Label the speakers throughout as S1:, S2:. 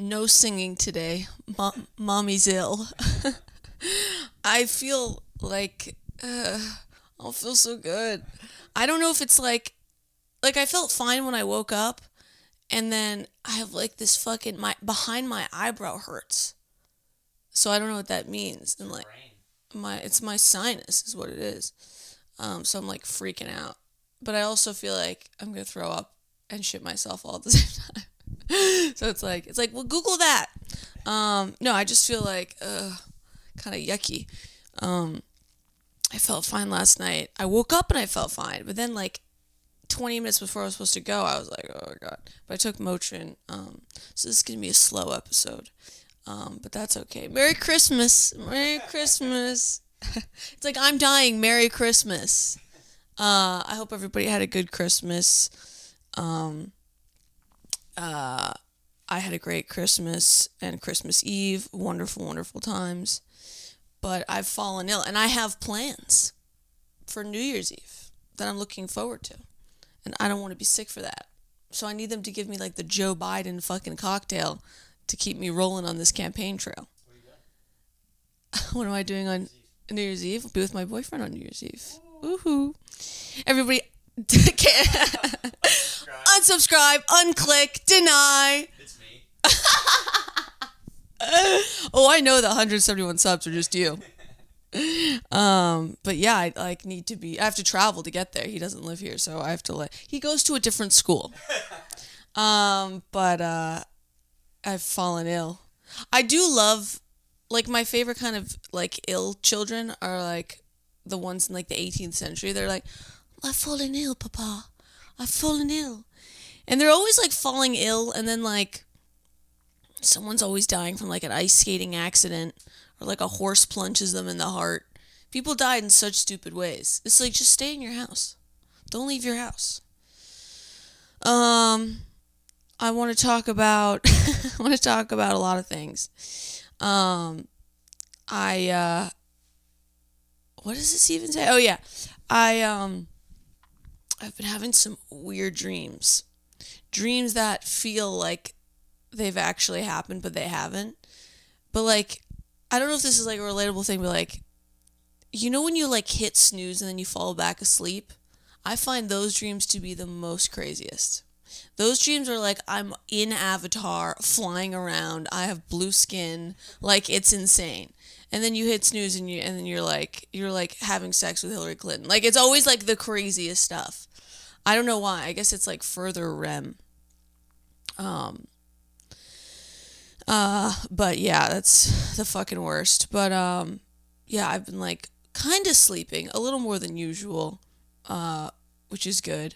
S1: No singing today. Mommy's ill. I feel like I'll feel so good. I don't know if it's like I felt fine when I woke up, and then I have like this fucking my behind my eyebrow hurts. So I don't know what that means. And like it's my sinus is what it is. So I'm like freaking out. But I also feel like I'm gonna throw up and shit myself all at the same time. So it's like well, Google that. No, I just feel like kind of yucky. I felt fine last night. I woke up and I felt fine, but then like 20 minutes before I was supposed to go, I was like, oh my god. But I took Motrin. So this is gonna be a slow episode. But that's okay. Merry Christmas. Merry Christmas. It's like I'm dying. Merry Christmas. I hope everybody had a good Christmas. I had a great Christmas and Christmas Eve. Wonderful, wonderful times. But I've fallen ill, and I have plans for New Year's Eve that I'm looking forward to. And I don't want to be sick for that. So I need them to give me like the Joe Biden fucking cocktail to keep me rolling on this campaign trail.
S2: What are you doing?
S1: What am I doing on New Year's Eve? I'll be with my boyfriend on New Year's Eve. Woohoo. Everybody unsubscribe, unclick, deny.
S2: It's me.
S1: Oh, I know that 171 subs are just you. But yeah, I like need to be. I have to travel to get there. He doesn't live here, so I have to he goes to a different school. But I've fallen ill. I do love, like, my favorite kind of like ill children are like the ones in like the 18th century. They're like, I've fallen ill, Papa. I've fallen ill, and they're always like falling ill, and then like someone's always dying from like an ice skating accident. Or like a horse plunges them in the heart. People died in such stupid ways. It's like, just stay in your house. Don't leave your house. I want to talk about I want to talk about a lot of things. What does this even say? Oh yeah. I've been having some weird dreams. Dreams that feel like they've actually happened, but they haven't. But like, I don't know if this is like a relatable thing, but like, you know when you like hit snooze and then you fall back asleep? I find those dreams to be the most craziest. Those dreams are like I'm in Avatar, flying around, I have blue skin, like it's insane. And then you hit snooze and then you're like having sex with Hillary Clinton. Like it's always like the craziest stuff. I don't know why. I guess it's like further REM. But yeah, that's the fucking worst. But yeah, I've been like kind of sleeping a little more than usual, which is good.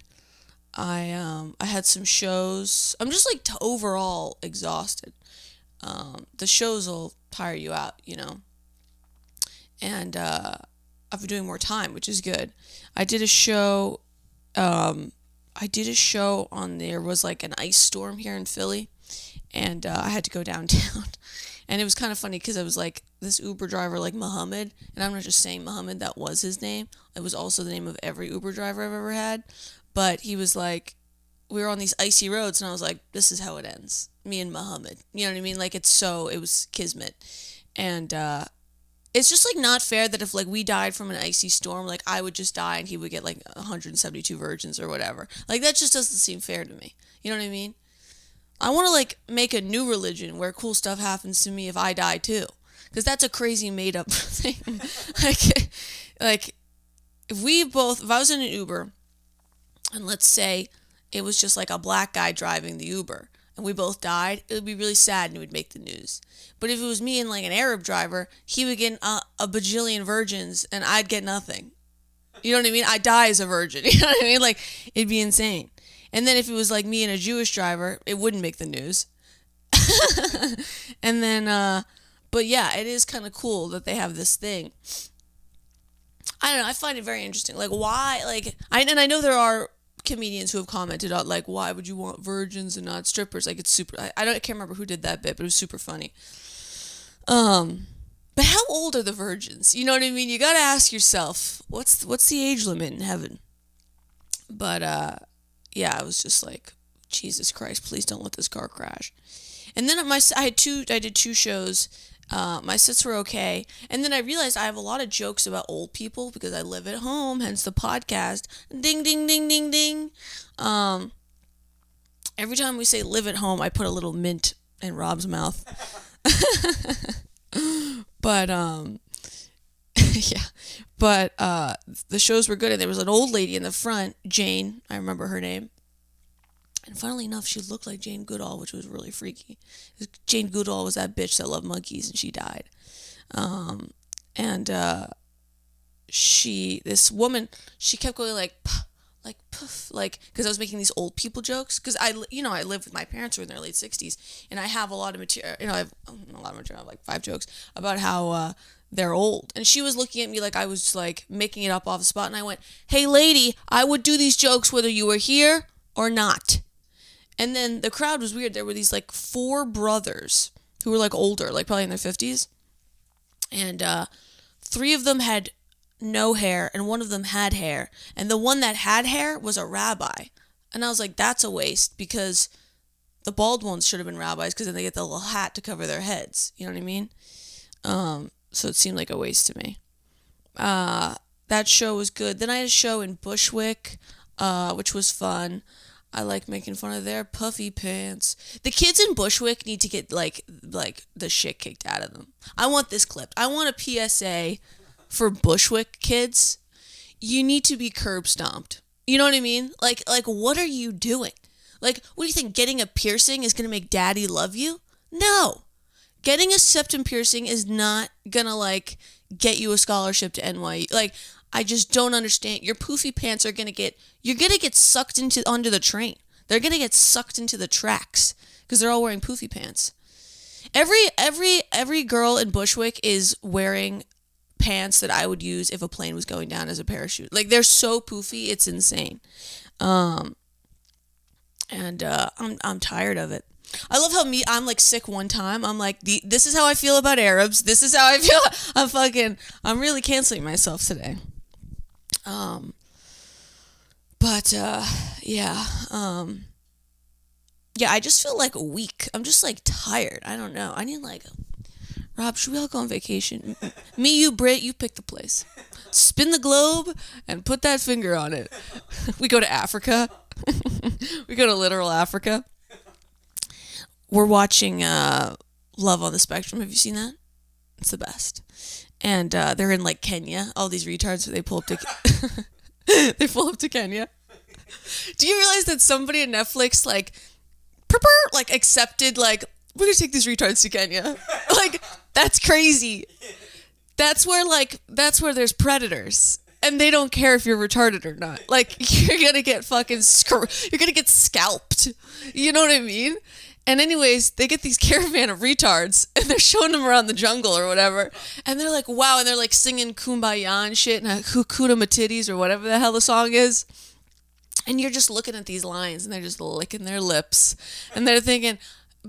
S1: I had some shows. I'm just like overall exhausted. The shows will tire you out, you know. And I've been doing more time, which is good. I did a show. On there was like an ice storm here in Philly. And I had to go downtown. And it was kind of funny because I was like, this Uber driver, like Muhammad, and I'm not just saying Muhammad, that was his name. It was also the name of every Uber driver I've ever had. But he was like, we were on these icy roads, and I was like, this is how it ends. Me and Muhammad. You know what I mean? Like, it was kismet. And it's just like not fair that if like we died from an icy storm, like I would just die and he would get like 172 virgins or whatever. Like, that just doesn't seem fair to me. You know what I mean? I want to like make a new religion where cool stuff happens to me if I die too, because that's a crazy made up thing. like if I was in an Uber, and let's say it was just like a black guy driving the Uber, and we both died, it would be really sad and it would make the news. But if it was me and like an Arab driver, he would get a bajillion virgins and I'd get nothing. You know what I mean? I'd die as a virgin. You know what I mean? Like, it'd be insane. And then if it was like me and a Jewish driver, it wouldn't make the news. And then, but yeah, it is kind of cool that they have this thing. I don't know. I find it very interesting. Like, why? Like, I know there are comedians who have commented on like, why would you want virgins and not strippers? Like, it's super. I can't remember who did that bit, but it was super funny. But how old are the virgins? You know what I mean? You gotta ask yourself, what's the age limit in heaven? But yeah, I was just like Jesus Christ, please don't let this car crash. And then I did two shows. My sits were okay. And then I realized I have a lot of jokes about old people because I live at home, hence the podcast. Ding, ding, ding, ding, ding. Every time we say live at home, I put a little mint in Rob's mouth. But, yeah. But the shows were good, and there was an old lady in the front, Jane. I remember her name. And funnily enough, she looked like Jane Goodall, which was really freaky. Jane Goodall was that bitch that loved monkeys, and she died. This woman, she kept going like, puh, puff, like, because I was making these old people jokes. Because I live with my parents who are in their late 60s, and I have a lot of material. I have a lot of material. I have like 5 jokes about how they're old. And she was looking at me like I was like making it up off the spot, and I went, "Hey, lady, I would do these jokes whether you were here or not." And then the crowd was weird. There were these like 4 brothers who were like older, like probably in their 50s. And 3 of them had no hair and 1 of them had hair. And the one that had hair was a rabbi. And I was like, that's a waste because the bald ones should have been rabbis because then they get the little hat to cover their heads. You know what I mean? So it seemed like a waste to me. That show was good. Then I had a show in Bushwick, which was fun. I like making fun of their puffy pants. The kids in Bushwick need to get like the shit kicked out of them. I want this clipped. I want a PSA for Bushwick kids. You need to be curb stomped. You know what I mean? Like what are you doing? Like, what do you think? Getting a piercing is gonna make daddy love you? No. Getting a septum piercing is not gonna like get you a scholarship to NYU. Like, I just don't understand. Your poofy pants are you're gonna get sucked onto the train. They're gonna get sucked into the tracks because they're all wearing poofy pants. Every girl in Bushwick is wearing pants that I would use if a plane was going down as a parachute. Like, they're so poofy, it's insane. I'm tired of it. I love how I'm like sick one time. I'm like, this is how I feel about Arabs. This is how I feel. I'm really canceling myself today. Yeah, I just feel like weak. I'm just like tired. I don't know. I need like, Rob, should we all go on vacation? Me, you, Britt, you pick the place. Spin the globe and put that finger on it. We go to Africa. We go to literal Africa. We're watching Love on the Spectrum. Have you seen that? It's the best. And they're in like Kenya. All these retards, they pull up to they pull up to Kenya. Do you realize that somebody at Netflix like accepted like, we're gonna take these retards to Kenya? Like, that's crazy. That's where there's predators. And they don't care if you're retarded or not. Like, you're gonna get you're gonna get scalped. You know what I mean? And anyways, they get these caravan of retards, and they're showing them around the jungle or whatever. And they're like, wow, and they're like singing Kumbaya and shit, and Hukuta Matitties or whatever the hell the song is. And you're just looking at these lions, and they're just licking their lips. And they're thinking,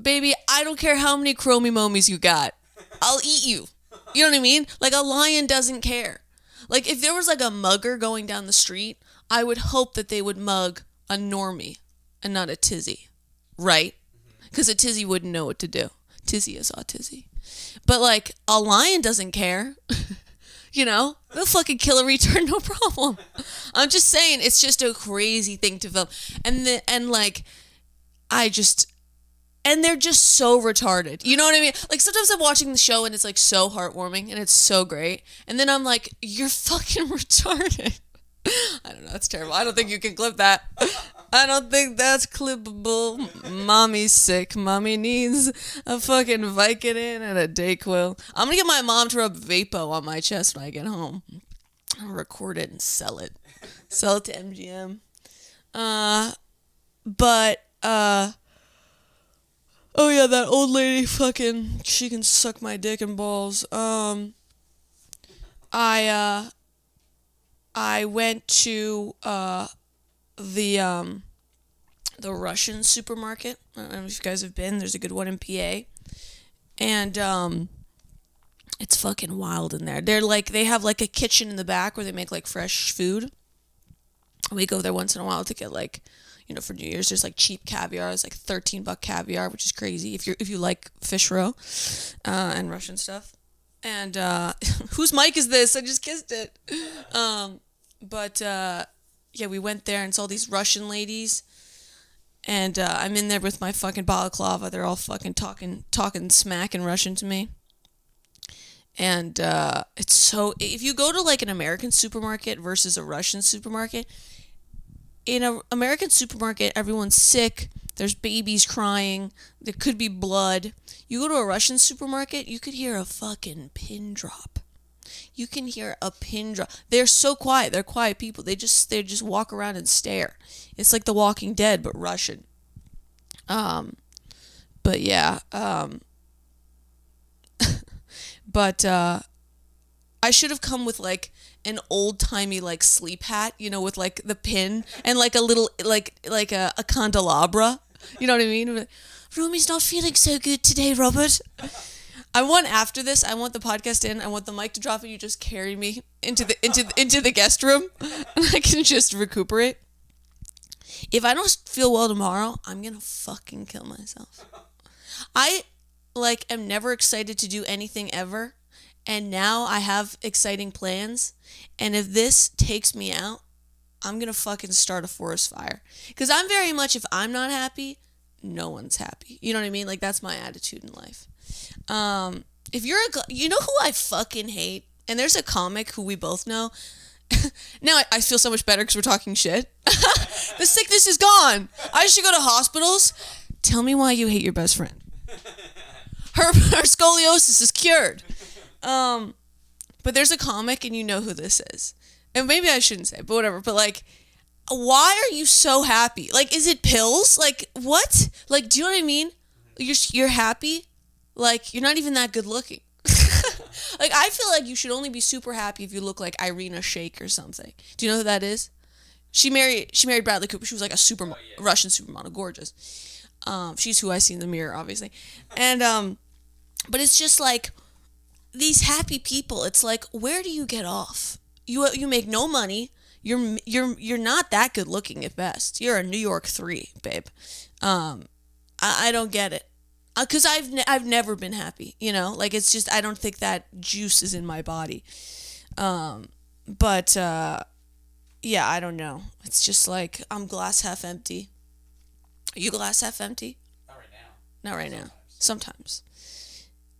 S1: baby, I don't care how many chromy momies you got. I'll eat you. You know what I mean? Like, a lion doesn't care. Like, if there was like a mugger going down the street, I would hope that they would mug a normie and not a tizzy. Right? Because a tizzy wouldn't know what to do. Tizzy is autism. But like, a lion doesn't care. You know? They'll fucking kill a retard, no problem. I'm just saying, it's just a crazy thing to film. And they're just so retarded. You know what I mean? Like, sometimes I'm watching the show and it's like so heartwarming and it's so great. And then I'm like, you're fucking retarded. I don't know. That's terrible. I don't think you can clip that. I don't think that's clippable. Mommy's sick. Mommy needs a fucking Vicodin and a Dayquil. I'm gonna get my mom to rub Vapo on my chest when I get home. I'll record it and sell it. Sell it to MGM. Oh yeah, that old lady fucking, she can suck my dick and balls. I went to the Russian supermarket. I don't know if you guys have been. There's a good one in PA. And it's fucking wild in there. They have like a kitchen in the back where they make like fresh food. We go there once in a while to get like, for New Year's. There's like cheap caviar. It's like $13 caviar, which is crazy if you like fish roe and Russian stuff. And whose mic is this? I just kissed it. But yeah, we went there and saw these Russian ladies. And I'm in there with my fucking balaclava. They're all fucking talking smack in Russian to me. And it's so... If you go to like an American supermarket versus a Russian supermarket, in an American supermarket, everyone's sick. There's babies crying. There could be blood. You go to a Russian supermarket, you could hear a fucking pin drop. You can hear a pin drop. They're so quiet. They're quiet people. They just walk around and stare. It's like The Walking Dead, but Russian. But yeah. But I should have come with like an old timey like sleep hat, with like the pin and like a little like a candelabra. You know what I mean? Romy's not feeling so good today, Robert. I want after this. I want the podcast in. I want the mic to drop, and you just carry me into the guest room, and I can just recuperate. If I don't feel well tomorrow, I'm gonna fucking kill myself. I am never excited to do anything ever, and now I have exciting plans. And if this takes me out, I'm gonna fucking start a forest fire. Because I'm very much, if I'm not happy, no one's happy. You know what I mean? Like, that's my attitude in life. If you're you know who I fucking hate? And there's a comic who we both know. Now I feel so much better because we're talking shit. The sickness is gone. I should go to hospitals. Tell me why you hate your best friend. Her scoliosis is cured. But there's a comic, and you know who this is. And maybe I shouldn't say, but whatever. But like, why are you so happy? Like, is it pills? Like, what? Like, do you know what I mean? You're happy? Like, you're not even that good looking. Like, I feel like you should only be super happy if you look like Irina Shayk or something. Do you know who that is? She married Bradley Cooper. She was like a Russian supermodel, gorgeous. She's who I see in the mirror, obviously. And but it's just like these happy people. It's like, where do you get off? You make no money. You're not that good looking at best. You're a New York 3, babe. I don't get it. Because I've never been happy, like, it's just, I don't think that juice is in my body. But yeah, I don't know. It's just like, I'm glass half empty. Are you glass half empty?
S2: Not right now.
S1: Not right now. Sometimes.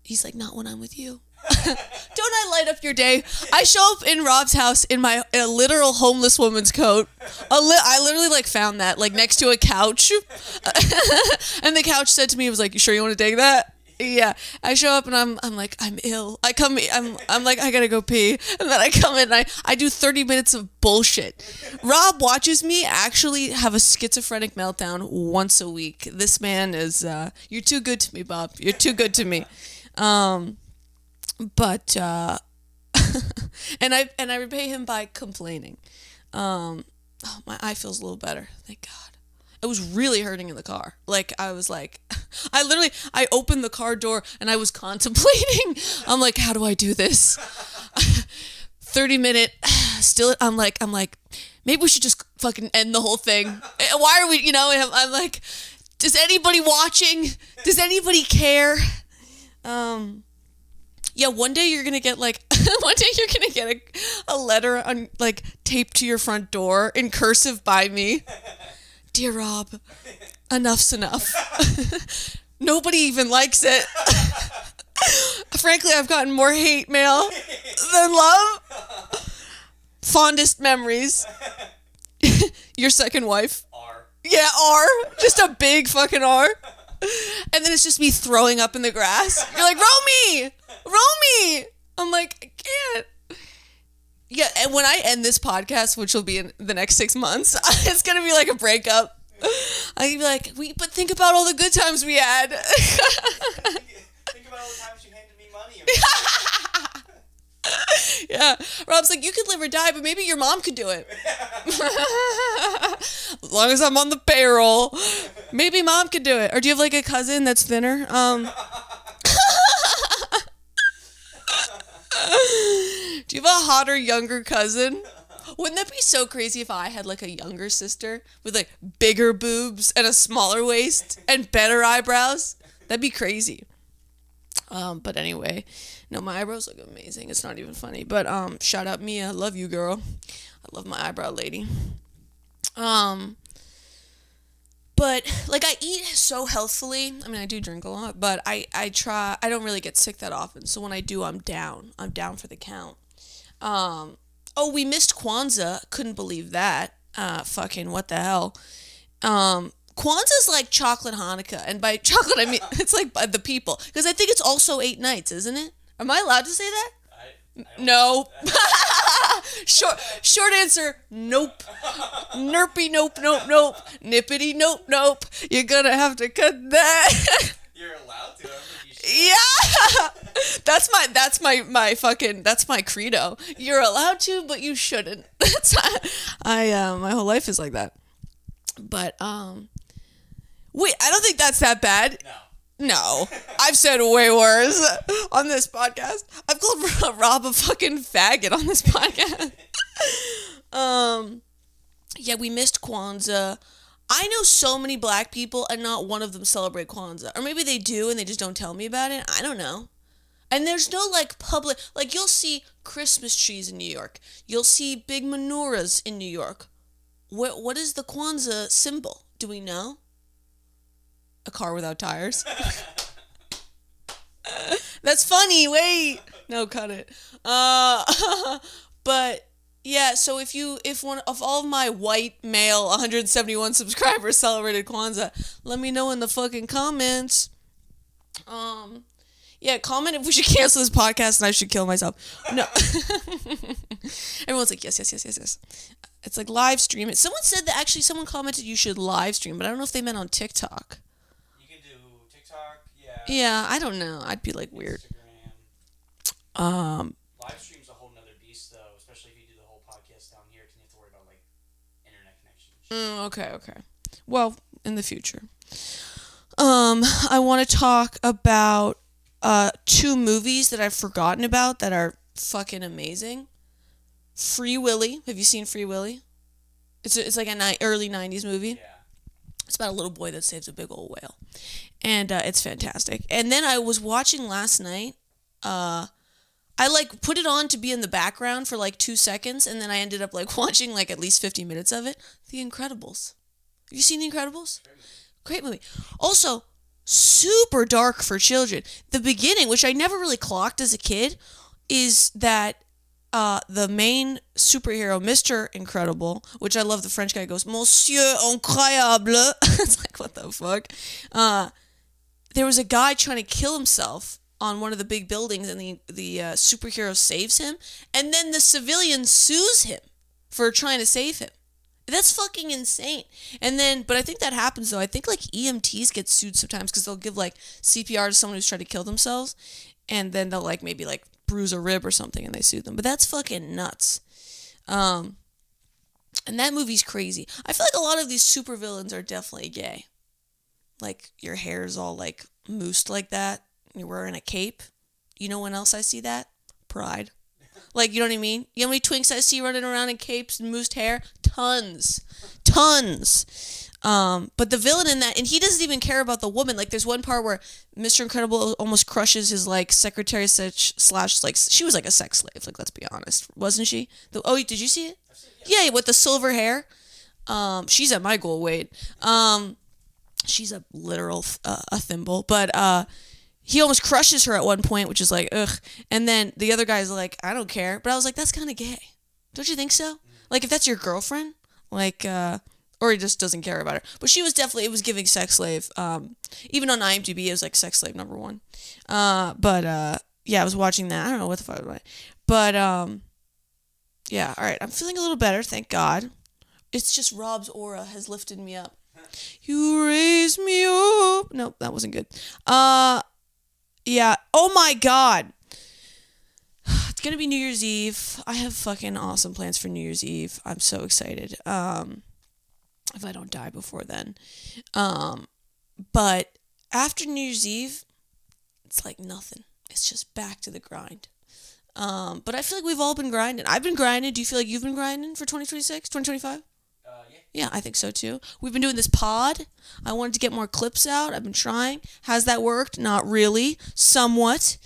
S1: He's like, not when I'm with you. Don't I light up your day? I show up in Rob's house in a literal homeless woman's coat. I literally like found that like next to a couch, and the couch said to me, "It was like, you sure you want to take that?" Yeah. I show up and I'm like, I'm ill. I'm like, I gotta go pee, and then I come in and I do 30 minutes of bullshit. Rob watches me actually have a schizophrenic meltdown once a week. This man is you're too good to me, Bob. You're too good to me. But and I repay him by complaining. My eye feels a little better, thank God. It was really hurting in the car. Like, I was like, I opened the car door and I was contemplating. I'm like, how do I do this? 30-minute still. I'm like, maybe we should just fucking end the whole thing. Why are we? I'm like, is anybody watching? Does anybody care? Yeah, one day you're gonna get a letter on like taped to your front door in cursive by me. Dear Rob, enough's enough. Nobody even likes it. Frankly, I've gotten more hate mail than love. Fondest memories. Your second wife.
S2: R.
S1: Yeah, R. Just a big fucking R. And then it's just me throwing up in the grass. You're like, Romy! I'm like, I can't. Yeah, and when I end this podcast, which will be in the next 6 months, it's going to be like a breakup. I'll be like, but think about all the good times we had.
S2: Think about all the times you handed me money.
S1: Yeah. Rob's like, you could live or die, but maybe your mom could do it. As long as I'm on the payroll. Maybe mom could do it. Or do you have like a cousin that's thinner? Do you have a hotter, younger cousin? Wouldn't that be so crazy if I had like a younger sister with like bigger boobs and a smaller waist and better eyebrows? That'd be crazy. But anyway, no, my eyebrows look amazing. It's not even funny. But shout out Mia, love you, girl. I love my eyebrow lady. But like I eat so healthfully. I mean, I do drink a lot, but I try. I don't really get sick that often. So when I do, I'm down. I'm down for the count. Oh, we missed Kwanzaa. Couldn't believe that. Fucking what the hell. Kwanzaa's like chocolate Hanukkah, and by chocolate I mean it's like by the people, because I think it's also 8 nights, isn't it? Am I allowed to say that? No. Short answer, nope. Nerpy, nope. Nippity, nope. You're gonna have to cut that.
S2: You're allowed to. I think you should.
S1: Yeah. That's my credo. You're allowed to, but you shouldn't. My whole life is like that. But wait, I don't think that's that bad. No, I've said way worse on this podcast. I've called Rob a fucking faggot on this podcast. Yeah, we missed Kwanzaa. I know so many black people and not one of them celebrate Kwanzaa. Or maybe they do and they just don't tell me about it. I don't know. And there's no like public, like you'll see Christmas trees in New York. You'll see big menorahs in New York. What is the Kwanzaa symbol? Do we know? A car without tires. That's funny. Wait. No, cut it. But yeah, so if one of all of my white male 171 subscribers celebrated Kwanzaa, let me know in the fucking comments. Yeah, comment if we should cancel this podcast and I should kill myself. No. Everyone's like, yes. It's like live stream it. Someone said that actually someone commented you should live stream, but I don't know if they meant on TikTok. Yeah, I don't know. I'd be like weird.
S2: Live stream's a whole nother beast though, especially if you do the whole podcast down here, because you have to worry about like internet connection.
S1: Okay. Well, in the future. I want to talk about 2 movies that I've forgotten about that are fucking amazing. Free Willy. Have you seen Free Willy? It's like an early 90s movie.
S2: Yeah.
S1: It's about a little boy that saves a big old whale. And it's fantastic. And then I was watching last night. I like put it on to be in the background for like 2 seconds. And then I ended up like watching like at least 50 minutes of it. The Incredibles. Have you seen The Incredibles? Great movie. Also, super dark for children. The beginning, which I never really clocked as a kid, is that the main superhero, Mr. Incredible, which I love, the French guy goes, Monsieur Incroyable. It's like, what the fuck? There was a guy trying to kill himself on one of the big buildings, and the superhero saves him, and then the civilian sues him for trying to save him. That's fucking insane. And then, but I think that happens though. I think like EMTs get sued sometimes because they'll give like CPR to someone who's trying to kill themselves, and then they'll like maybe like bruise a rib or something and they sue them. But that's fucking nuts. And that movie's crazy. I feel like a lot of these supervillains are definitely gay. Like your hair's all like moosed like that. You're wearing a cape. You know when else I see that? Pride. Like, you know what I mean? You know how many twinks I see running around in capes and moosed hair? Tons. But the villain in that, and he doesn't even care about the woman. Like, there's one part where Mr. Incredible almost crushes his, like, secretary slash, like, she was like a sex slave. Like, let's be honest. Wasn't she? Did you see it? Yeah, with the silver hair. She's at my goal weight. She's a literal, a thimble. But, he almost crushes her at one point, which is like, ugh. And then the other guy's like, I don't care. But I was like, that's kind of gay. Don't you think so? Like, if that's your girlfriend, like, or he just doesn't care about her. But she was definitely, it was giving sex slave. Even on IMDb, it was like sex slave number 1. Yeah, I was watching that. I don't know what the fuck was I. But, yeah, all right. I'm feeling a little better, thank God. It's just Rob's aura has lifted me up. You raised me up. Nope, that wasn't good. Yeah. Oh my God. It's gonna be New Year's Eve. I have fucking awesome plans for New Year's Eve. I'm so excited. If I don't die before then. But after New Year's Eve, it's like nothing. It's just back to the grind. But I feel like we've all been grinding. I've been grinding. Do you feel like you've been grinding for 2026, 2025?
S2: Yeah.
S1: Yeah, I think so too. We've been doing this pod. I wanted to get more clips out. I've been trying. Has that worked? Not really. Somewhat.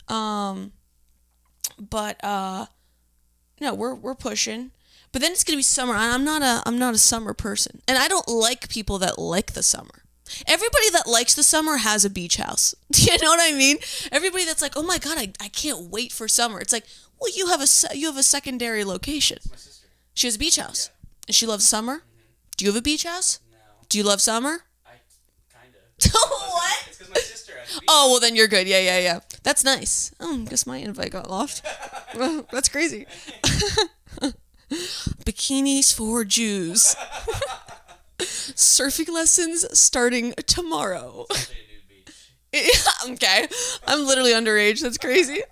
S1: But no, we're pushing. But then it's gonna be summer, and I'm not a summer person, and I don't like people that like the summer. Everybody that likes the summer has a beach house. You know what I mean? Everybody that's like, oh my god, I can't wait for summer. It's like, well, you have a secondary location.
S2: It's my sister.
S1: She has a beach house,
S2: Yeah.
S1: and she loves summer. Do you have a beach house?
S2: No.
S1: Do you love summer?
S2: I kinda.
S1: What?
S2: It's because my sister has a beach.
S1: Oh, well then you're good. Yeah. That's nice. Oh, I guess my invite got lost. Well, that's crazy. Bikinis for Jews. Surfing lessons starting tomorrow.
S2: It's actually a nude beach.
S1: Okay. I'm literally underage. That's crazy.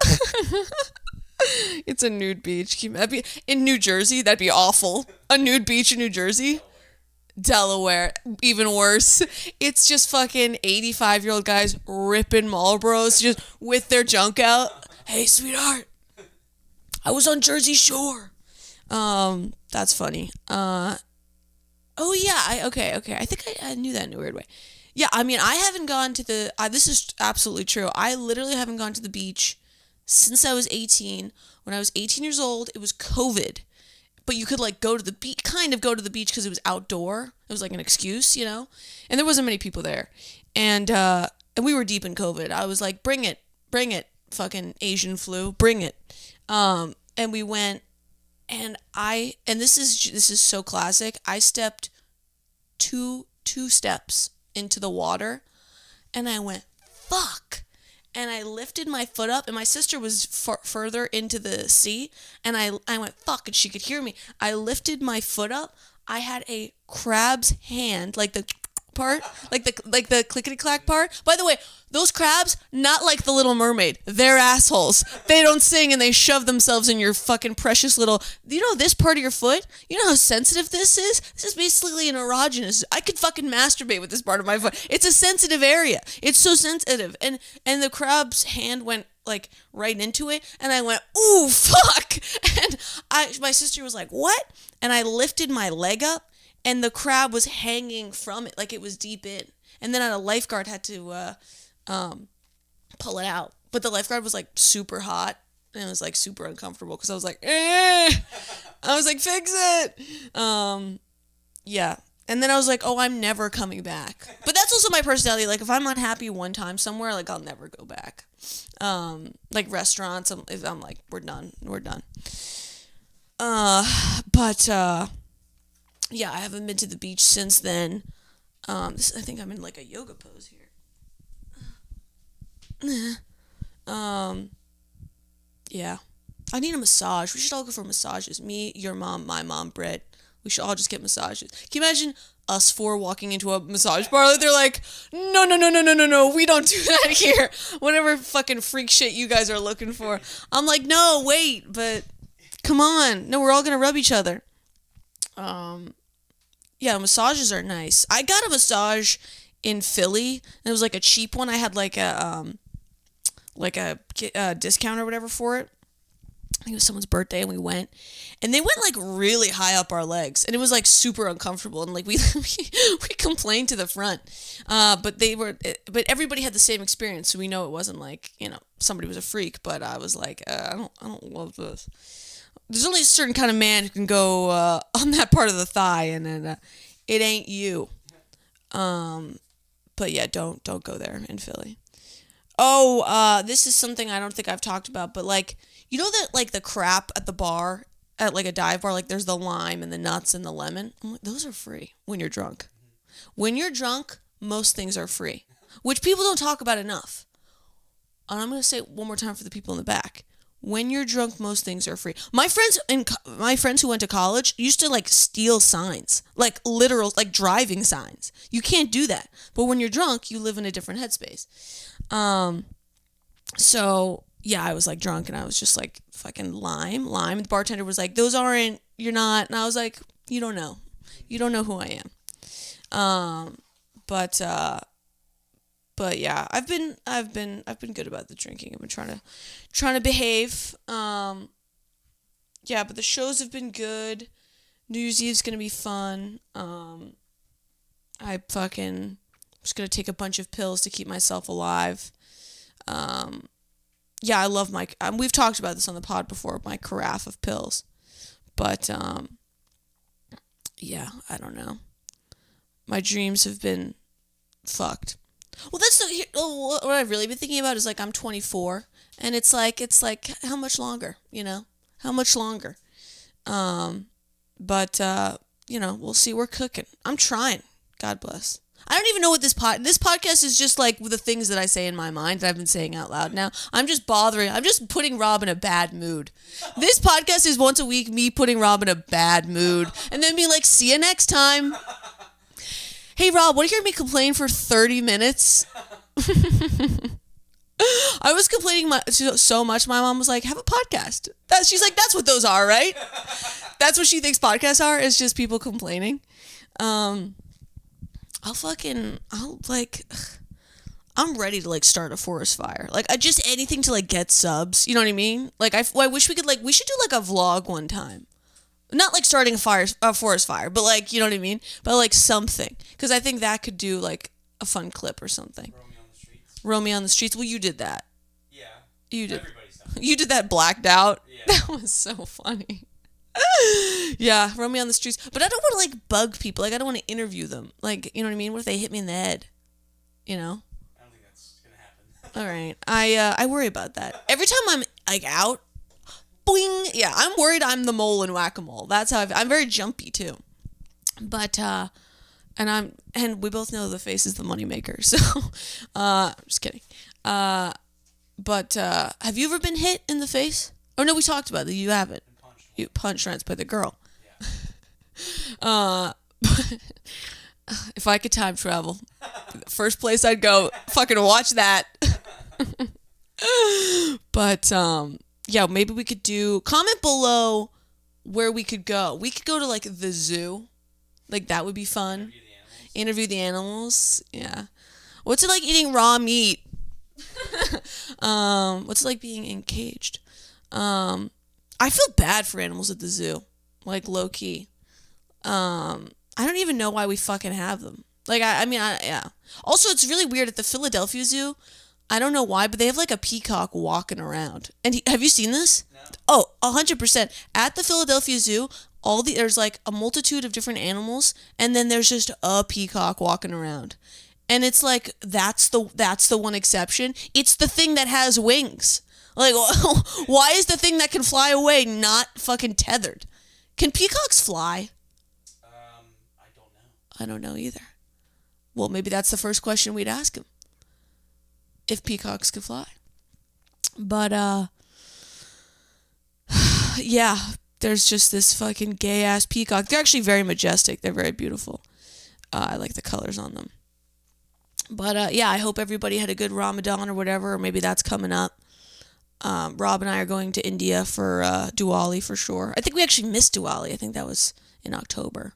S1: It's a nude beach. That'd be, in New Jersey, that'd be awful. A nude beach in New Jersey? Delaware, even worse. It's just fucking 85-year-old guys ripping Marlboros just with their junk out. Hey, sweetheart, I was on Jersey Shore. That's funny. Oh yeah, okay. I think I knew that in a weird way. Yeah, I mean, I haven't gone to the. This is absolutely true. I literally haven't gone to the beach since I was 18. When I was 18 years old, it was COVID. But you could like go to the beach, kind of go to the beach because it was outdoor. It was like an excuse, you know? And there wasn't many people there. And we were deep in COVID. I was like, bring it, fucking Asian flu, bring it. And we went, and this is so classic. I stepped two steps into the water, and I went, fuck. And I lifted my foot up, and my sister was further into the sea, and I went, fuck, and she could hear me. I lifted my foot up. I had a crab's hand, like the part, like the clickety-clack part. By the way, those crabs, not like the Little Mermaid. They're assholes. They don't sing, and they shove themselves in your fucking precious little... You know this part of your foot? You know how sensitive this is? This is basically an erogenous... I could fucking masturbate with this part of my foot. It's a sensitive area. It's so sensitive. And the crab's hand went, like, right into it, and I went, ooh, fuck! And my sister was like, what? And I lifted my leg up, and the crab was hanging from it, like it was deep in. And then a lifeguard had to pull it out. But the lifeguard was like super hot, and it was like super uncomfortable because I was like, eh! I was like, fix it! Yeah. And then I was like, oh, I'm never coming back. But that's also my personality. Like, if I'm unhappy one time somewhere, like, I'll never go back. Like restaurants, I'm like, we're done. But yeah, I haven't been to the beach since then. I think I'm in like a yoga pose here. Yeah. I need a massage. We should all go for massages. Me, your mom, my mom, Britt. We should all just get massages. Can you imagine us four walking into a massage parlor? They're like, no, we don't do that here. Whatever fucking freak shit you guys are looking for. I'm like, no, wait, but come on. No, we're all gonna rub each other. Yeah, massages are nice. I got a massage in Philly, and it was like a cheap one. I had like a discount or whatever for it. I think it was someone's birthday, and we went, and they went like really high up our legs, and it was like super uncomfortable, and like we complained to the front, but everybody had the same experience, so we know it wasn't like, you know, somebody was a freak, but I was like, I don't love this. There's only a certain kind of man who can go on that part of the thigh, and then it ain't you. But yeah, don't go there in Philly. Oh, this is something I don't think I've talked about, but like, you know that like the crap at the bar, at like a dive bar, like there's the lime and the nuts and the lemon? I'm like, those are free when you're drunk. When you're drunk, most things are free, which people don't talk about enough. And I'm going to say it one more time for the people in the back. When you're drunk, most things are free. My friends who went to college used to like steal signs, like literal, like driving signs. You can't do that. But when you're drunk, you live in a different headspace. So yeah, I was like drunk, and I was just like fucking lime. The bartender was like, you're not. And I was like, you don't know who I am. But But yeah, I've been good about the drinking. I've been trying to behave. Yeah, but the shows have been good. New Year's Eve's gonna be fun. I'm just gonna take a bunch of pills to keep myself alive. Yeah, I love my. We've talked about this on the pod before. My carafe of pills, but yeah, I don't know. My dreams have been fucked. Well, what I've really been thinking about is like I'm 24, and it's like how much longer, How much longer? But we'll see. We're cooking. I'm trying. God bless. I don't even know what this podcast is just like the things that I say in my mind that I've been saying out loud now. I'm just putting Rob in a bad mood. This podcast is once a week me putting Rob in a bad mood and then being like, see you next time. Hey Rob, want to hear me complain for 30 minutes? I was complaining so much. My mom was like, have a podcast. She's like, that's what those are, right? That's what she thinks podcasts are, is just people complaining. I'm ready to start a forest fire. Just anything to get subs. You know what I mean? I wish we should do a vlog one time. Not starting a forest fire, but you know what I mean? But something. Because I think that could do a fun clip or something. Romeo on the Streets. Well, you did that.
S2: Yeah.
S1: You did.
S2: Everybody's done it.
S1: You did that blacked out.
S2: Yeah.
S1: That was so funny. Yeah, Romeo on the Streets. But I don't want to bug people. I don't want to interview them. You know what I mean? What if they hit me in the head? You know?
S2: I don't think that's gonna happen.
S1: All right. I worry about that. Every time I'm out, boing. Yeah, I'm worried I'm the mole in Whack-A-Mole. That's how I'm very jumpy too. But and we both know the face is the moneymaker. So just kidding. But have you ever been hit in the face? Oh no, we talked about that. You haven't. You punched once by the girl.
S2: Yeah.
S1: If I could time travel, first place I'd go, fucking watch that. But yeah, maybe we could comment below where we could go. We could go to the zoo. That would be fun. Interview the animals. Yeah. What's it like eating raw meat? What's it like being encaged? I feel bad for animals at the zoo. Low key. I don't even know why we fucking have them. Yeah. Also, it's really weird at the Philadelphia Zoo. I don't know why, but they have a peacock walking around. And have you seen this?
S2: No.
S1: Oh, 100%. At the Philadelphia Zoo, there's a multitude of different animals, and then there's just a peacock walking around. And it's that's the one exception. It's the thing that has wings. Why is the thing that can fly away not fucking tethered? Can peacocks fly?
S2: I don't know.
S1: I don't know either. Well, maybe that's the first question we'd ask him. If peacocks could fly. But, yeah, there's just this fucking gay-ass peacock. They're actually very majestic. They're very beautiful. I like the colors on them. But, yeah, I hope everybody had a good Ramadan or whatever, or maybe that's coming up. Rob and I are going to India for Diwali for sure. I think we actually missed Diwali. I think that was in October.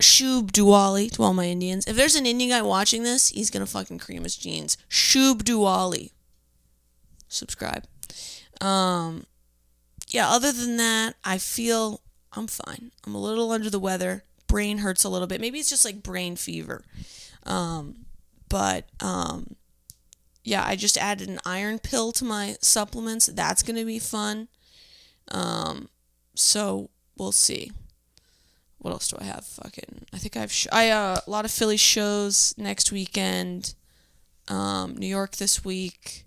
S1: Shub Diwali to all my Indians. If there's an Indian guy watching this, he's gonna fucking cream his jeans. Shub Diwali. Subscribe. Yeah, other than that, I feel I'm fine. I'm a little under the weather. Brain hurts a little bit. Maybe it's just brain fever. But yeah, I just added an iron pill to my supplements. That's gonna be fun. So we'll see. What else do I have? I think I have a lot of Philly shows next weekend. New York this week.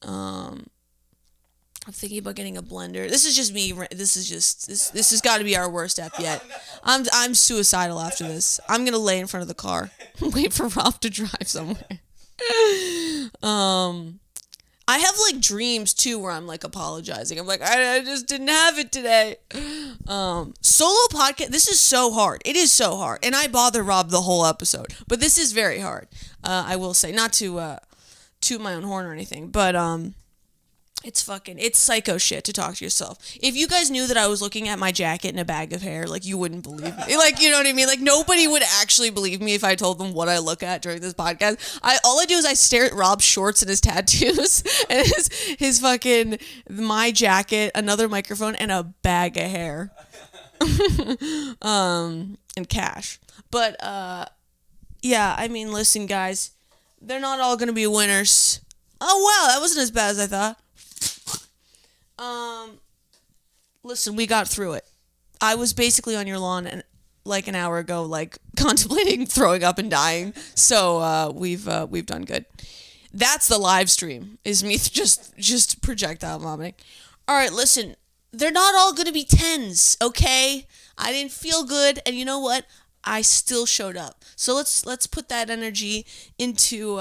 S1: I'm thinking about getting a blender. This is just me. This has got to be our worst ep yet. I'm suicidal after this. I'm gonna lay in front of the car, wait for Rob to drive somewhere. I have dreams too where I'm apologizing. I'm I just didn't have it today. Solo podcast. This is so hard. It is so hard, and I bother Rob the whole episode. But this is very hard. I will say, not to toot my own horn or anything, but It's psycho shit to talk to yourself. If you guys knew that I was looking at my jacket and a bag of hair, like, you wouldn't believe me. Like, you know what I mean? Like, nobody would actually believe me if I told them what I look at during this podcast. All I do is I stare at Rob's shorts and his tattoos and his fucking, my jacket, another microphone, and a bag of hair. And cash. But, yeah, I mean, listen, guys, they're not all gonna be winners. Oh, wow, that wasn't as bad as I thought. Listen, we got through it. I was basically on your lawn and like an hour ago, like contemplating throwing up and dying. So we've done good. That's the live stream. Is me just projectile vomiting. All right, listen. They're not all gonna be 10s, okay? I didn't feel good, and you know what? I still showed up. So let's put that energy into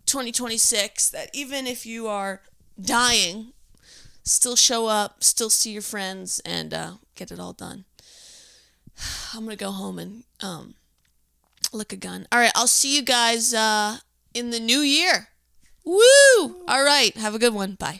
S1: 2026. That even if you are dying, still show up, still see your friends, and get it all done. I'm gonna go home and lick a gun. All right, I'll see you guys in the new year. Woo! All right, have a good one. Bye.